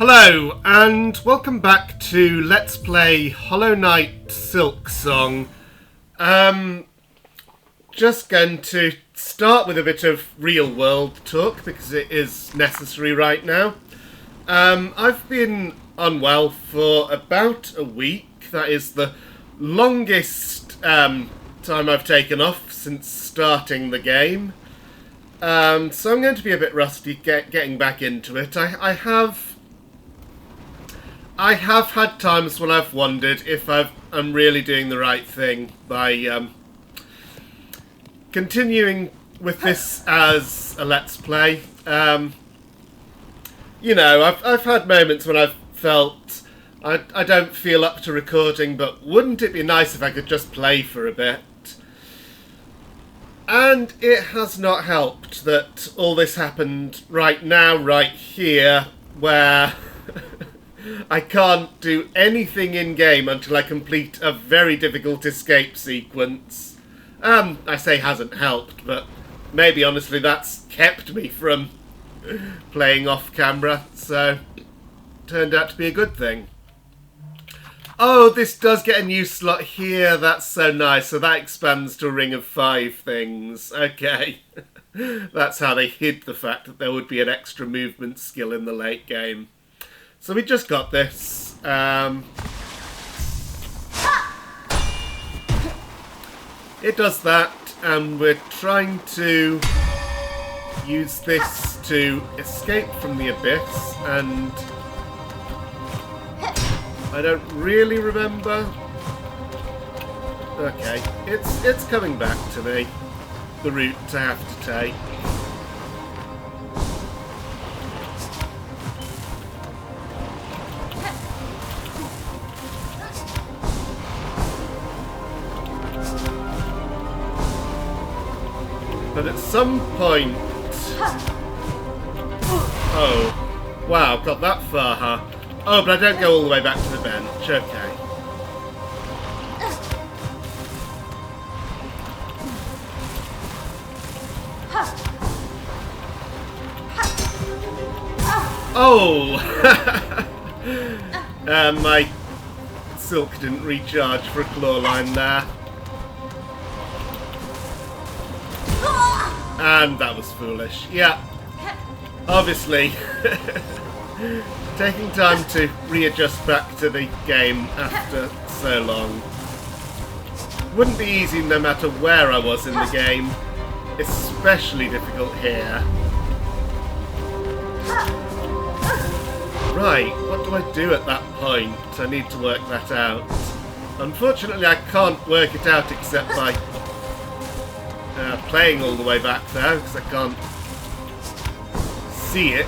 Hello, and welcome back to Let's Play Hollow Knight Silksong. Just going to start with a bit of real-world talk, because it is necessary right now. I've been unwell for about a week. That is the longest time I've taken off since starting the game. So I'm going to be a bit rusty getting back into it. I have had times when I've wondered if I'm really doing the right thing by continuing with this as a Let's Play. You know, I've had moments when I've felt I don't feel up to recording, but wouldn't it be nice if I could just play for a bit? And it has not helped that all this happened right now, right here, where I can't do anything in-game until I complete a very difficult escape sequence. I say hasn't helped, but maybe honestly that's kept me from playing off-camera, so turned out to be a good thing. Oh, this does get a new slot here, that's so nice, so that expands to a ring of 5 things. Okay. That's how they hid the fact that there would be an extra movement skill in the late game. So we just got this. It does that, and we're trying to use this to escape from the abyss, and I don't really remember. Okay, it's coming back to me, the route I have to take. But at some point... Oh. Wow, got that far, huh? Oh, but I don't go all the way back to the bench. Okay. Oh! My silk didn't recharge for a claw line there. And that was foolish. Yeah. Obviously. Taking time to readjust back to the game after so long. Wouldn't be easy no matter where I was in the game. Especially difficult here. Right, what do I do at that point? I need to work that out. Unfortunately, I can't work it out except by playing all the way back there, because I can't see it.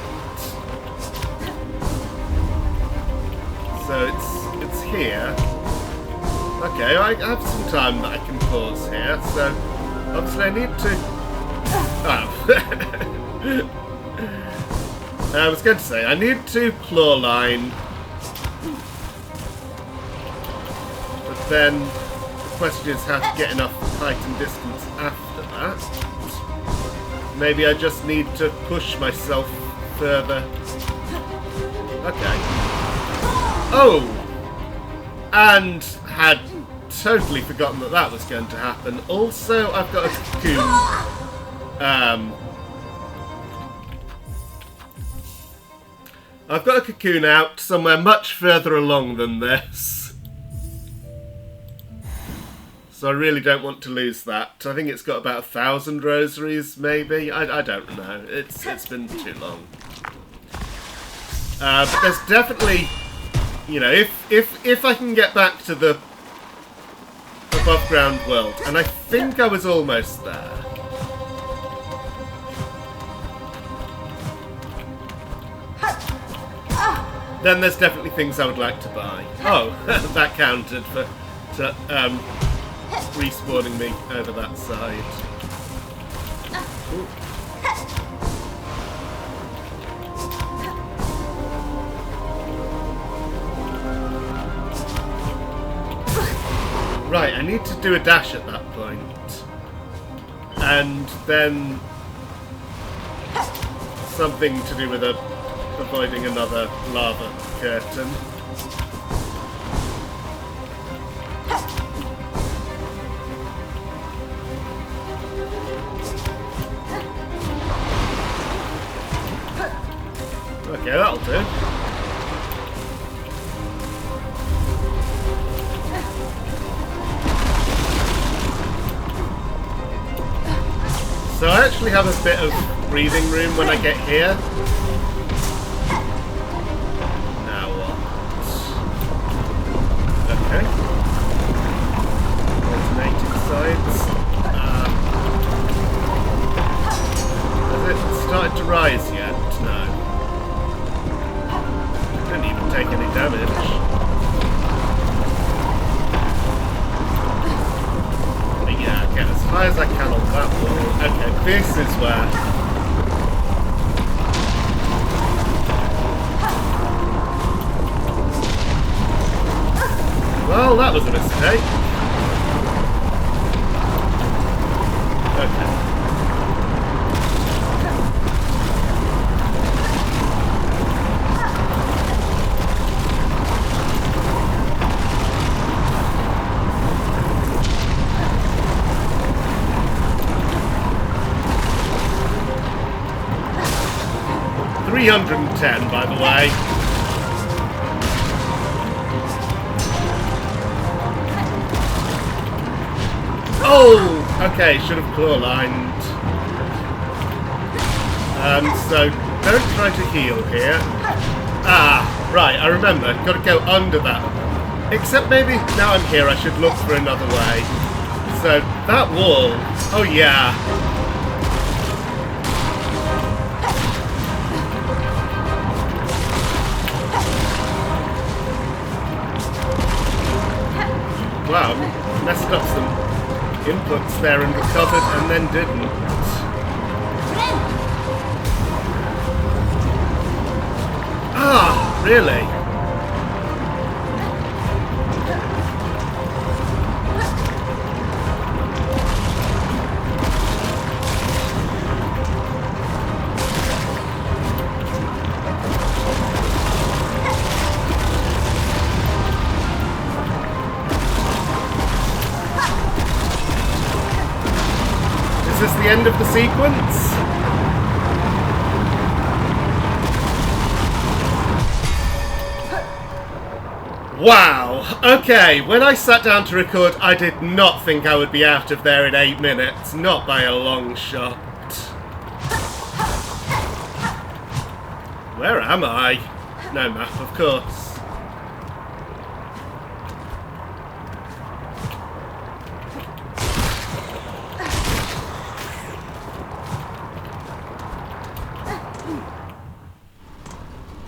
So it's here. Okay, I have some time that I can pause here, so obviously I need to... Oh. I was going to say, I need to claw line. But then the question is how to get enough height and distance after that. Maybe I just need to push myself further. Okay. Oh! And had totally forgotten that that was going to happen. Also, I've got a cocoon. I've got a cocoon out somewhere much further along than this. So I really don't want to lose that. I think it's got about 1,000 rosaries, maybe? I don't know. It's been too long. But there's definitely... You know, if I can get back to the above ground world, and I think I was almost there. Then there's definitely things I would like to buy. Oh, that counted for respawning me over that side. Ooh. Right, I need to do a dash at that point. And then something to do with a avoiding another lava curtain. Okay, that'll do. So I actually have a bit of breathing room when I get here. Now what? Okay. Alternating sides. Has it started to rise yet? No. Didn't even take any damage. Yeah, get as high as I can on that wall. Okay, this is where... Well, that was a mistake. Okay. 310, by the way. Oh! Okay, should have claw lined. So, don't try to heal here. Ah, right, I remember. Got to go under that. Except maybe now I'm here, I should look for another way. So, that wall. Oh, yeah. Wow, messed up some inputs there and recovered and then didn't. Ah, really? Is this the end of the sequence? Wow, okay, when I sat down to record, I did not think I would be out of there in 8 minutes, not by a long shot. Where am I? No map, of course.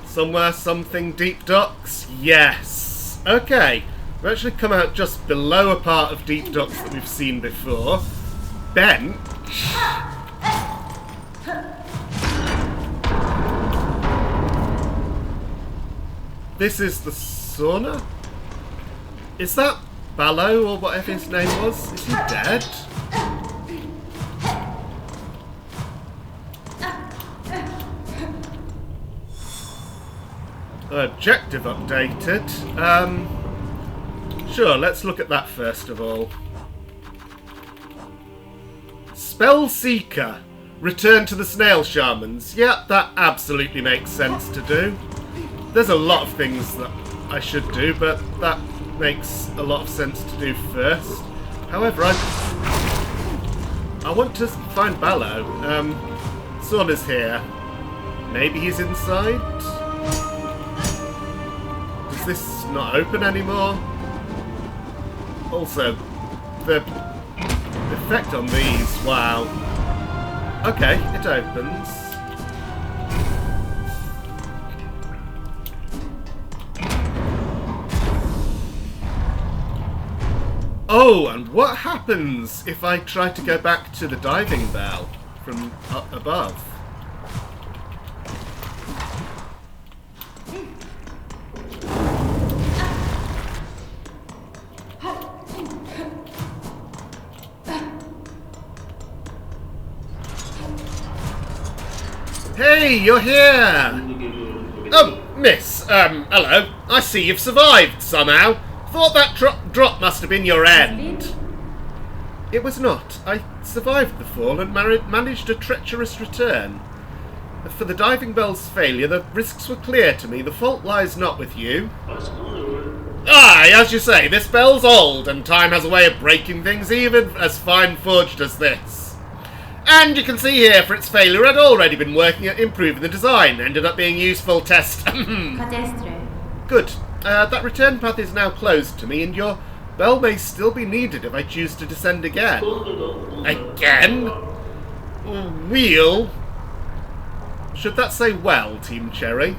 Somewhere, something, deep docks? Yes. Okay, we've actually come out just below a part of deep docks that we've seen before. Bench. This is the sauna? Is that Ballo, or whatever his name was? Is he dead? Objective updated. Sure, let's look at that first of all. Spell Seeker. Return to the Snail Shamans. Yeah, that absolutely makes sense to do. There's a lot of things that I should do, but that makes a lot of sense to do first. However, I want to find Ballo. Sauna's here. Maybe he's inside? Does this not open anymore? Also, the effect on these, wow. Okay, it opens. Oh, and what happens if I try to go back to the diving bell from up above? Hey, you're here! Oh, miss, hello. I see you've survived somehow. Thought that drop must have been your end. It was not. I survived the fall and managed a treacherous return. For the diving bell's failure, the risks were clear to me. The fault lies not with you. Aye, as you say, this bell's old, and time has a way of breaking things even as fine-forged as this. And you can see here, for its failure, I'd already been working at improving the design. Ended up being useful test. Good. That return path is now closed to me, and your bell may still be needed if I choose to descend again. Again? Wheel? Should that say well, Team Cherry?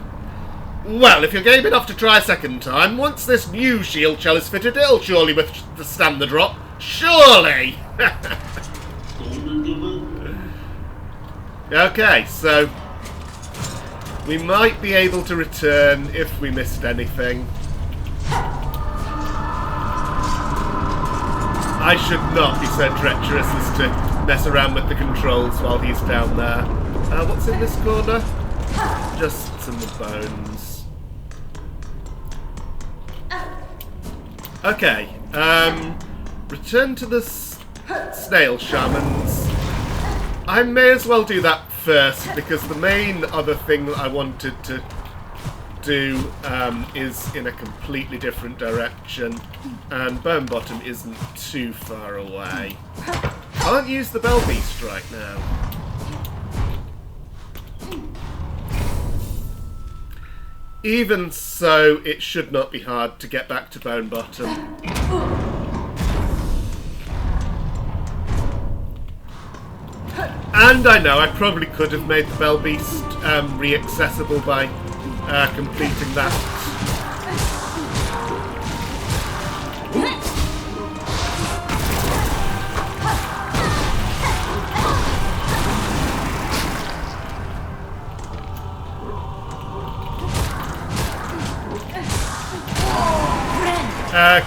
Well, if you're game enough to try a second time, once this new shield shell is fitted, it'll surely withstand the drop. Surely! Okay, so we might be able to return if we missed anything. I should not be so treacherous as to mess around with the controls while he's down there. What's in this corner? Just some bones. Okay, return to the snail shamans. I may as well do that first, because the main other thing that I wanted to do is in a completely different direction, and Bone Bottom isn't too far away. Can't use the Bell Beast right now. Even so, it should not be hard to get back to Bone Bottom. And I know I probably could have made the Bell Beast re-accessible by completing that.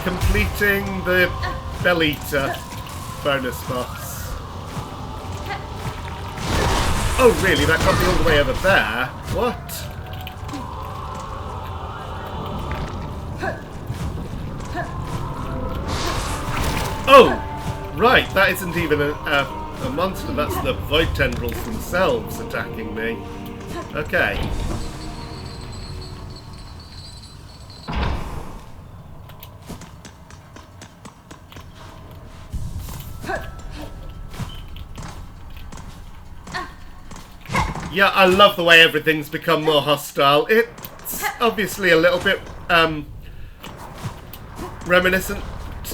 Completing the Bell Eater bonus boss. Oh really, that got me all the way over there? What? Oh! Right, that isn't even a monster, that's the Void Tendrils themselves attacking me. Okay. Yeah, I love the way everything's become more hostile. It's obviously a little bit reminiscent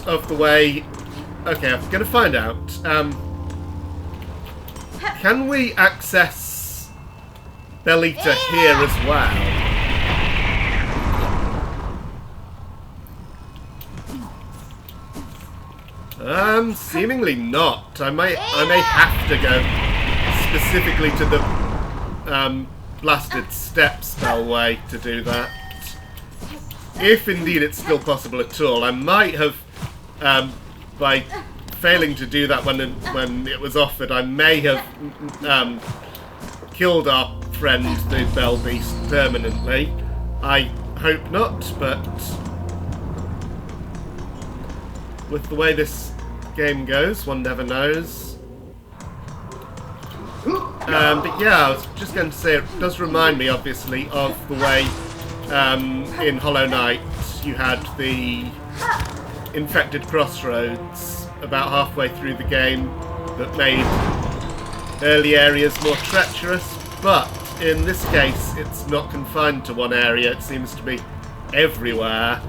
of the way... Okay, I'm going to find out. Can we access Bell Eater here as well? Seemingly not. I may have to go specifically to the blasted step spellway to do that. If indeed it's still possible at all. I might have, by failing to do that when it was offered, I may have killed our friend the Bell Beast permanently. I hope not, but with the way this game goes, one never knows. But yeah, I was just going to say, it does remind me, obviously, of the way in Hollow Knight you had the infected crossroads about halfway through the game that made early areas more treacherous, but in this case it's not confined to one area, it seems to be everywhere.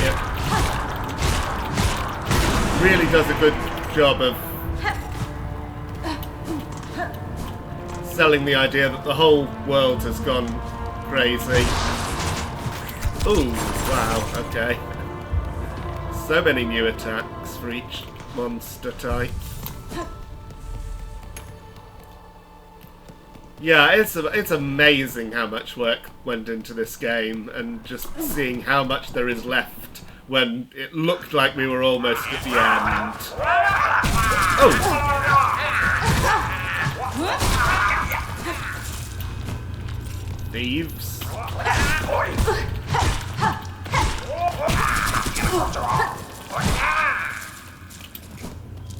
It really does a good job of selling the idea that the whole world has gone crazy. Ooh, wow, okay. So many new attacks for each monster type. Yeah, it's amazing how much work went into this game, and just seeing how much there is left when it looked like we were almost at the end. Oh! thieves.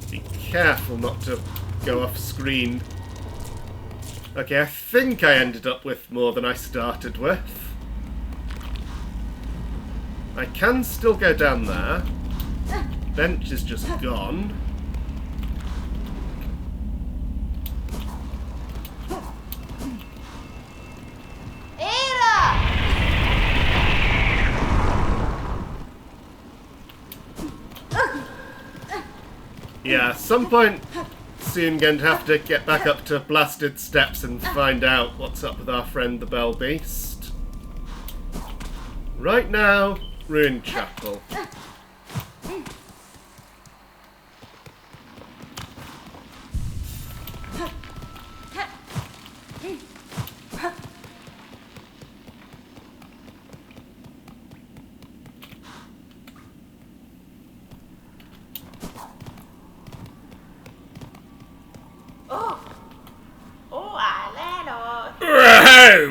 Be careful not to go off screen. Okay, I think I ended up with more than I started with. I can still go down there. Bench is just gone. Yeah, at some point soon going to have to get back up to blasted steps and find out what's up with our friend the Bell Beast. Right now, Ruined Chapel.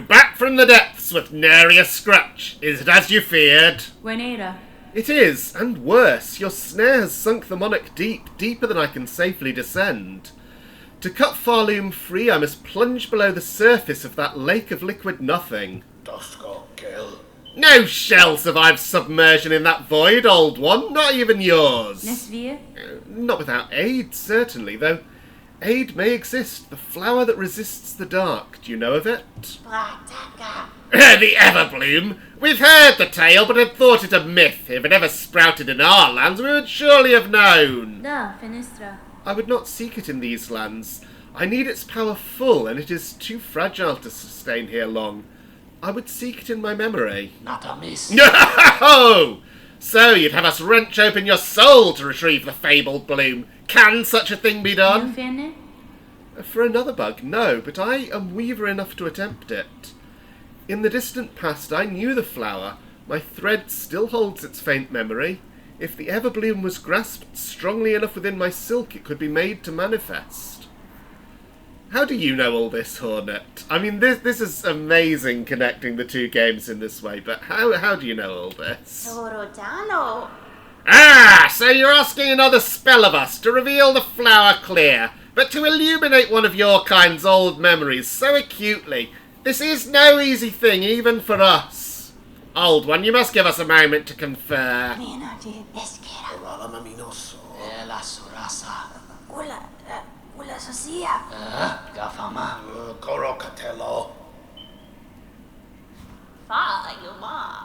Back from the depths with nary a scratch. Is it as you feared? Buenera. It is, and worse. Your snare has sunk the monarch deep, deeper than I can safely descend. To cut Farloom free, I must plunge below the surface of that lake of liquid nothing. No shell survives submersion in that void, old one. Not even yours. Nesvir? Not without aid, certainly, though. Aid may exist, the flower that resists the dark. Do you know of it? The Everbloom! We've heard the tale, but had thought it a myth. If it ever sprouted in our lands, we would surely have known. Da, Fenestra. I would not seek it in these lands. I need its power full, and it is too fragile to sustain here long. I would seek it in my memory. Not a miss. No! So you'd have us wrench open your soul to retrieve the fabled bloom. Can such a thing be done? Fene? For another bug, no, but I am weaver enough to attempt it. In the distant past, I knew the flower. My thread still holds its faint memory. If the Everbloom was grasped strongly enough within my silk, it could be made to manifest. How do you know all this, Hornet? I mean, this is amazing connecting the two games in this way, but how do you know all this? Ah, so you're asking another spell of us to reveal the flower clear, but to illuminate one of your kind's old memories so acutely. This is no easy thing, even for us. Old one, you must give us a moment to confer.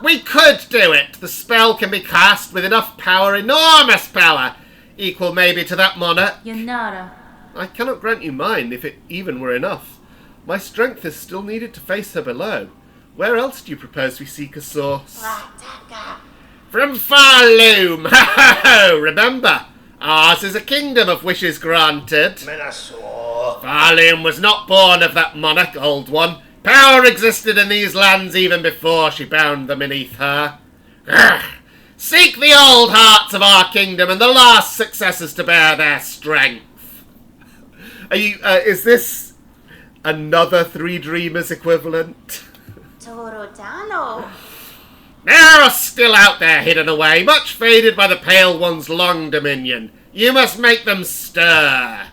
We could do it! The spell can be cast with enough power, enormous power, equal maybe to that monarch. Yanara. I cannot grant you mine, if it even were enough. My strength is still needed to face her below. Where else do you propose we seek a source? From Farloom! Ho-ho-ho! Remember, ours is a kingdom of wishes granted. Farloom was not born of that monarch, old one. Power existed in these lands even before she bound them beneath her. Seek the old hearts of our kingdom and the last successors to bear their strength. Are you, is this another Three Dreamers equivalent? There are still out there hidden away, much faded by the Pale One's long dominion. You must make them stir.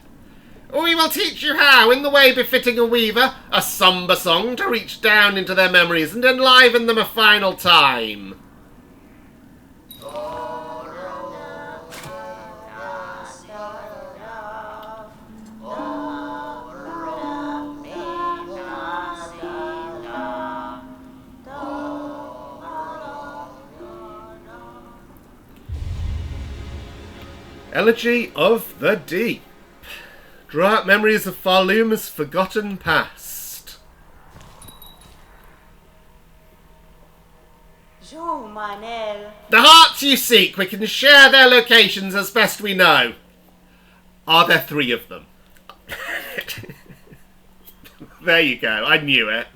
We will teach you how, in the way befitting a weaver, a sombre song to reach down into their memories and enliven them a final time. Elegy of the Deep. Draw out memories of Farloom's forgotten past. The hearts you seek, we can share their locations as best we know. Are there 3 of them? There you go, I knew it.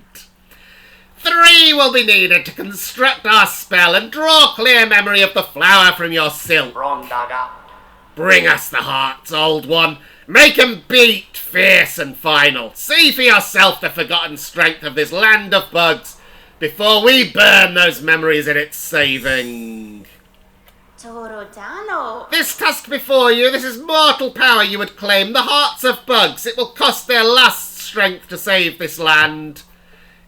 3 will be needed to construct our spell and draw clear memory of the flower from your silk. Bring us the hearts, old one, Make 'em beat, fierce and final. See for yourself the forgotten strength of this land of bugs before we burn those memories in its saving. This task before you, this is mortal power you would claim, the hearts of bugs. It will cost their last strength to save this land.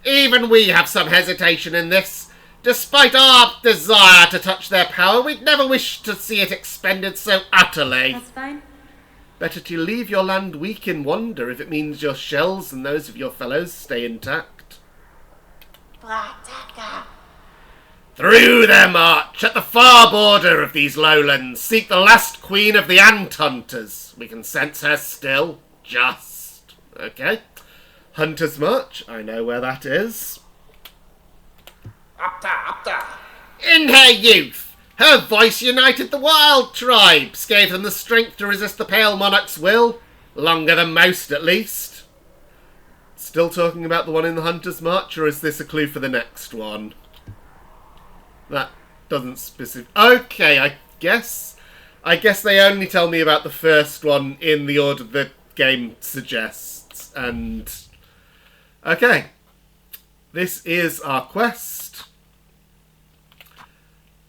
Even we have some hesitation in this. Despite our desire to touch their power, we'd never wish to see it expended so utterly. That's fine. Better to leave your land weak in wonder if it means your shells and those of your fellows stay intact. Through their march, at the far border of these lowlands, seek the last queen of the ant hunters. We can sense her still. Just. Okay. Hunter's March, I know where that is. In her youth, her voice united the wild tribes, gave them the strength to resist the Pale Monarch's will. Longer than most, at least. Still talking about the one in the Hunter's March, or is this a clue for the next one? That doesn't specify. Okay, I guess they only tell me about the first one in the order the game suggests. And okay, this is our quest.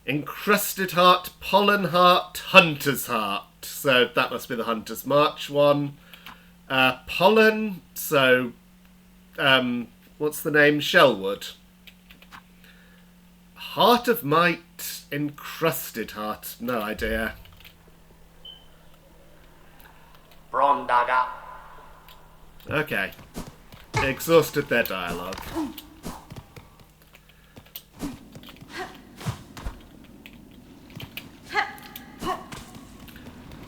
Encrusted Heart, Pollen Heart, Hunter's Heart. So that must be the Hunter's March one. Pollen, so what's the name? Shellwood. Heart of Might, Encrusted Heart. No idea. Brondaga. Okay. Exhausted their dialogue.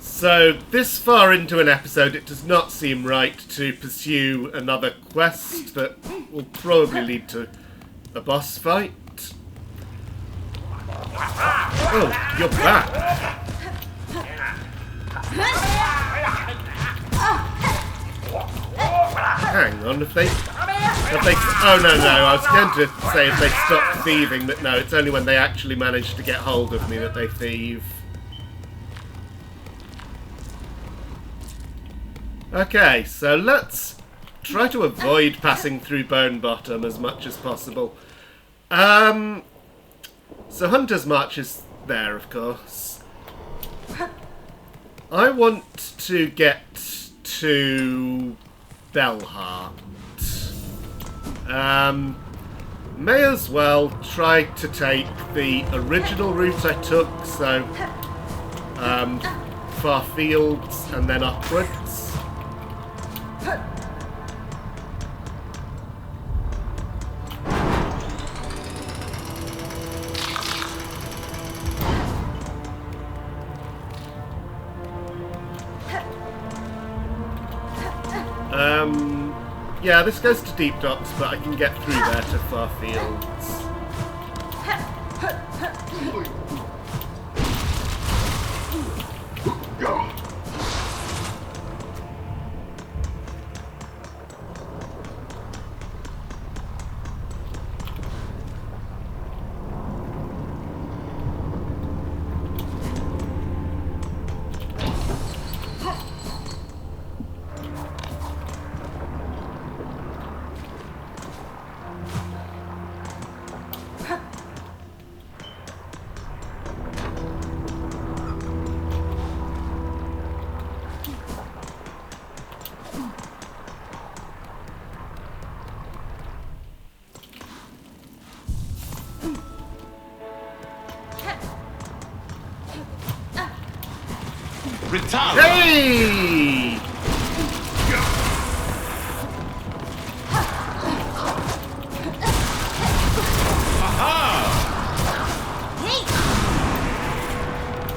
So, this far into an episode, it does not seem right to pursue another quest that will probably lead to a boss fight. Oh, you're back. Hang on, if they... Oh, no, I was going to say if they stop thieving, but no, it's only when they actually manage to get hold of me that they thieve. Okay, so let's try to avoid passing through Bone Bottom as much as possible. So Hunter's March is there, of course. I want to get to Bellheart. May as well try to take the original route I took, so Far Fields and then upwards. Yeah, this goes to Deep Docks, but I can get through there to Far Fields. Hey!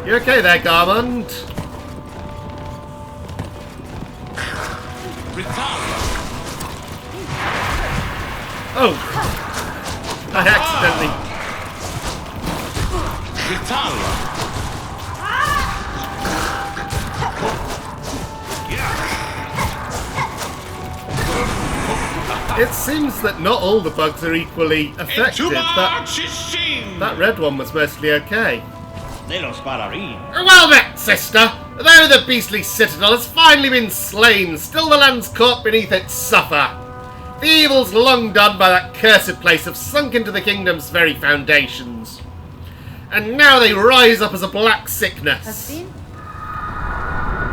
You okay there, Garmond? Oh! I accidentally... It seems that not all the bugs are equally effective. That red one was mostly okay. de los Balarín. Well met, sister! Though the beastly citadel has finally been slain, still the lands caught beneath it suffer. The evils long done by that cursed place have sunk into the kingdom's very foundations. And now they rise up as a black sickness.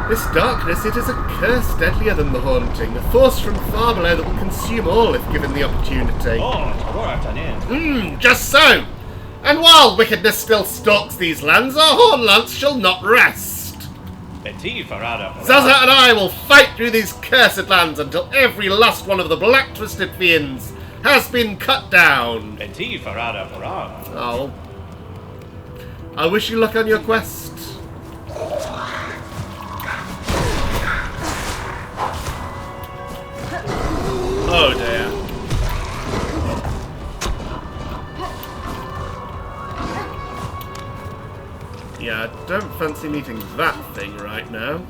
This darkness, it is a curse deadlier than the haunting, a force from far below that will consume all if given the opportunity. Just so! And while wickedness still stalks these lands, our Hornlance shall not rest. Zaza and I will fight through these cursed lands until every last one of the black twisted fiends has been cut down. Oh. I wish you luck on your quest. Oh dear. Yeah, I don't fancy meeting that thing right now.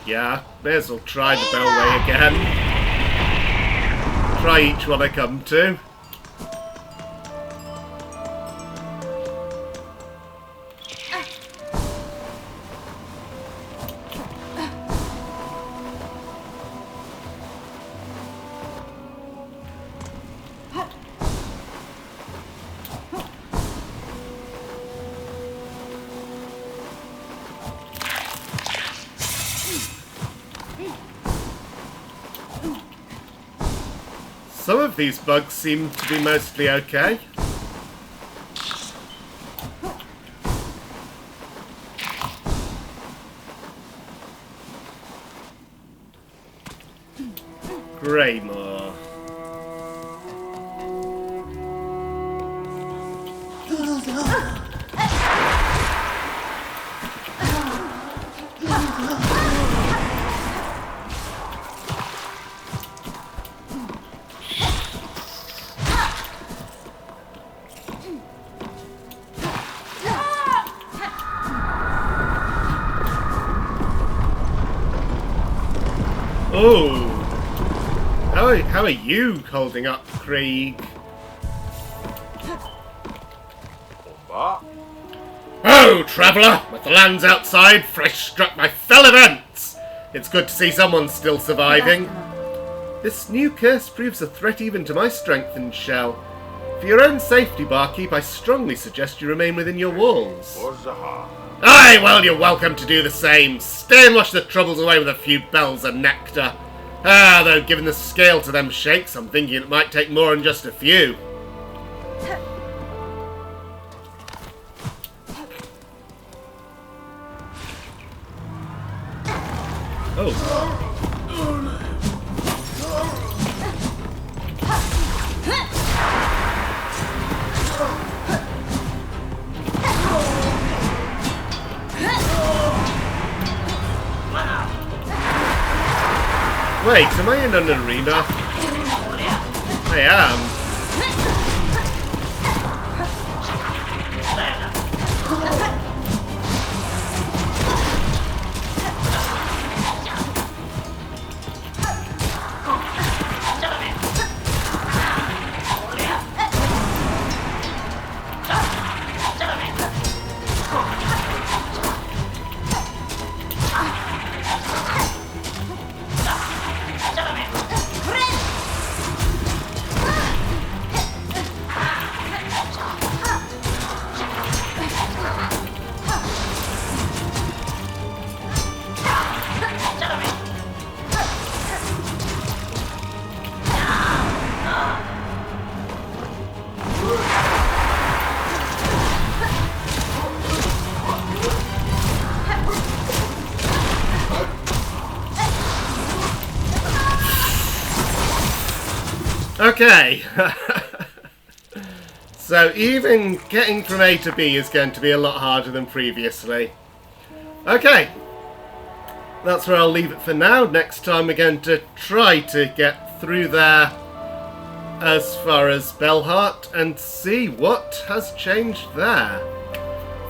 Yeah, may as well try the Bellway again. Try each one I come to. Some of these bugs seem to be mostly okay. Greymore. Oh, how are you holding up, Krieg? Oh, traveller! With the lands outside, fresh struck by fell events! It's good to see someone still surviving. This new curse proves a threat even to my strengthened shell. For your own safety, barkeep, I strongly suggest you remain within your walls. Aye, well, you're welcome to do the same. Stay and wash the troubles away with a few bells and nectar. Ah, though given the scale to them shakes, I'm thinking it might take more than just a few. Oh. Wait, am I in an arena? I am. Okay. So even getting from A to B is going to be a lot harder than previously. Okay. That's where I'll leave it for now. Next time we're going to try to get through there as far as Bellheart and see what has changed there.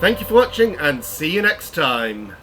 Thank you for watching and see you next time.